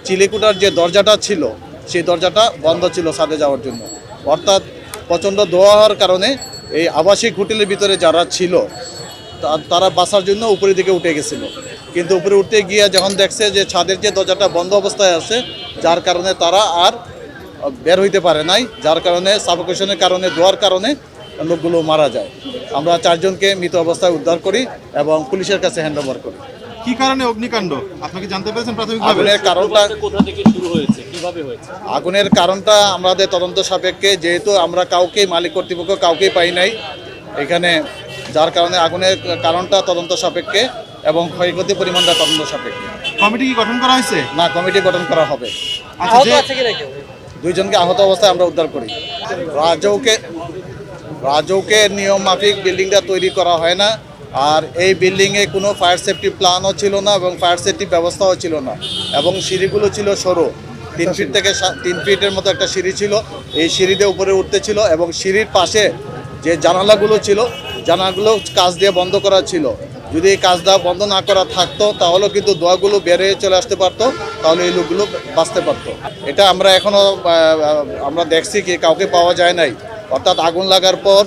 চিলেকুটার যে দরজাটা ছিল সেই দরজাটা বন্ধ ছিল ছাদে যাওয়ার জন্য। অর্থাৎ প্রচণ্ড ধোঁয়া হওয়ার কারণে এই আবাসিক হোটেলের ভিতরে যারা ছিল তারা বাসার জন্য উপরের দিকে উঠে গেছিল, কিন্তু উপরে উঠতে গিয়ে যখন দেখছে যে ছাদের যে দরজাটা বন্ধ অবস্থায় আছে, যার কারণে তারা আর বের হইতে পারে নাই, যার কারণে সাফোকেশনের কারণে ধোয়ার কারণে লোকগুলো মারা যায়। আমরা 4 জনকে মৃত অবস্থায় উদ্ধার করি এবং পুলিশের কাছে হ্যান্ডওভার করি। কি কারণে অগ্নিকাণ্ড আপনাকে জানতে পেরেছেন প্রাথমিকভাবে? আগুনের কারণটা কোথা থেকে শুরু হয়েছে, কিভাবে হয়েছে? আগুনের কারণটা আমাদের তদন্ত সাপেক্ষে, যেহেতু আমরা কাউকেই মালিক কর্তৃপক্ষ কাউকেই পাই নাই এখানে, যার কারণে আগুনের কারণটা তদন্ত সাপেক্ষে এবং ক্ষয়ক্ষতির পরিমাণটা তদন্ত সাপেক্ষে। কমিটি কি গঠন করা হয়েছে? না, কমিটি গঠন করা হবে। আচ্ছা, যে 2 জনকে আহত অবস্থায় আমরা উদ্ধার করি। রাজৌকে নিয়ম মাফিক বিল্ডিংটা তৈরি করা হয় না, আর এই বিল্ডিংয়ে কোনো ফায়ার সেফটি প্ল্যানও ছিল না এবং ফায়ার সেফটি ব্যবস্থাও ছিল না, এবং সিঁড়িগুলো ছিল সরু, 3 ফিট থেকে 3 ফিটের মতো একটা সিঁড়ি ছিল। এই সিঁড়িতে উপরে উঠতে ছিল এবং সিঁড়ির পাশে যে জানালাগুলো ছিল জানালাগুলো কাঁচ দিয়ে বন্ধ করা ছিল। যদি এই কাঁচটা বন্ধ না করা থাকতো তাহলেও কিন্তু ধোঁয়াগুলো বেড়ে চলে আসতে পারতো, তাহলে এই লোকগুলো বাঁচতে পারতো। এটা আমরা এখনও আমরা দেখছি কি কাউকে পাওয়া যায় নাই, অর্থাৎ আগুন লাগার পর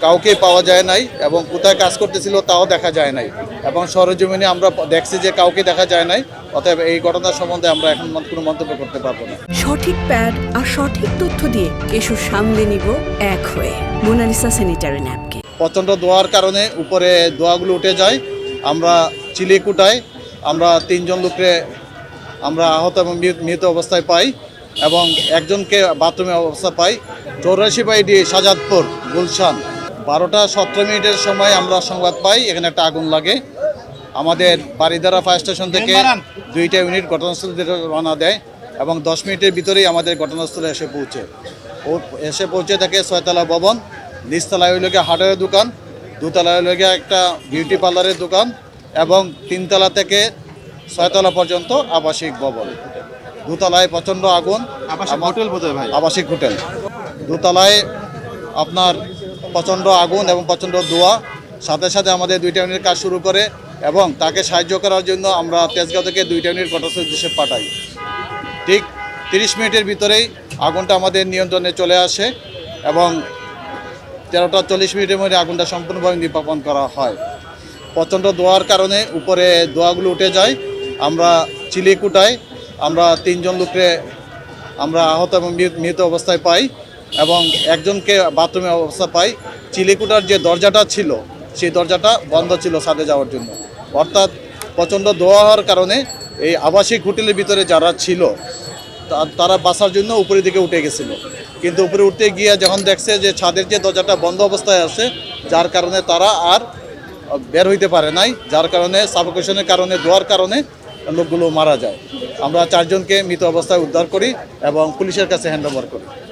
কাউকে পাওয়া যায় নাই এবং কোথায় কাজ করতেছিল তাও দেখা যায় নাই, এবং সরেজমিনে আমরা দেখছি যে কাউকে দেখা যায় নাই। অতএব এই ঘটনার সম্বন্ধে আমরা এখন কোনো মন্তব্য করতে পারবো না। সঠিক প্যাড আর সঠিক তথ্য দিয়ে কেশু সামলে নিব এক হয়ে মোনালিসা স্যানিটারি ন্যাপকিন। প্রচণ্ড ধোঁয়ার কারণে উপরে ধোঁয়াগুলো উঠে যায়। আমরা চিলেকুটায় আমরা 3 জন লোককে আমরা আহত এবং মৃত অবস্থায় পাই, এবং 1 জনকে বাথরুমে অবস্থা পাই। 84 শাহজাদপুর গুলশান 12টা 17 মিনিটের সময় আমরা সংবাদ পাই এখানে একটা আগুন লাগে। আমাদের বারিধারা ফায়ার স্টেশন থেকে 2টা ইউনিট ঘটনাস্থল থেকে রওনা দেয় এবং 10 মিনিটের ভিতরেই আমাদের ঘটনাস্থলে এসে পৌঁছে থাকে 6তলা ভবন, নিচতলায় হইল গিয়ে হার্ডওয়্যারের দোকান, 2তলায় হইল গিয়ে একটা বিউটি পার্লারের দোকান, এবং 3তলা থেকে 6তলা পর্যন্ত আবাসিক ভবন। 2তলায় প্রচণ্ড আগুন, আবাসিক হোটেল বোধহয় ভাই। আবাসিক হোটেল। 2তলায় আপনার প্রচণ্ড আগুন এবং প্রচণ্ড ধোঁয়া, সাথে সাথে আমাদের 2টা ইউনিট কাজ শুরু করে, এবং তাকে সাহায্য করার জন্য আমরা তেজগাঁও থেকে 2টা ইউনিট ঘটনাস্থল উদ্দেশ্যে পাঠাই। ঠিক 30 মিনিটের ভিতরেই আগুনটা আমাদের নিয়ন্ত্রণে চলে আসে এবং 13টা 40 মিনিটের মধ্যে আগুনটা সম্পূর্ণভাবে নির্বাপন করা হয়। প্রচণ্ড ধোঁয়ার কারণে উপরে ধোঁয়াগুলো উঠে যায়। আমরা চিলেকুটায় আমরা 3 জন লোককে আমরা আহত এবং মৃত অবস্থায় পাই, এবং 1 জনকে বাথরুমে অবস্থা পাই। চিলেকুটার যে দরজাটা ছিল সেই দরজাটা বন্ধ ছিল ছাদে যাওয়ার জন্য। অর্থাৎ প্রচণ্ড ধোঁয়া হওয়ার কারণে এই আবাসিক হোটেলের ভিতরে যারা ছিল তারা বাসার জন্য উপরের দিকে উঠে গেছিল, কিন্তু উপরে উঠতে গিয়ে যখন দেখছে যে ছাদের যে দরজাটা বন্ধ অবস্থায় আছে, যার কারণে তারা আর বের হইতে পারে নাই, যার কারণে সাফোকেশনের কারণে ধোয়ার কারণে লোকগুলো মারা যায়। আমরা 4 জনকে মৃত অবস্থায় উদ্ধার করি এবং পুলিশের কাছে হ্যান্ডওভার করি।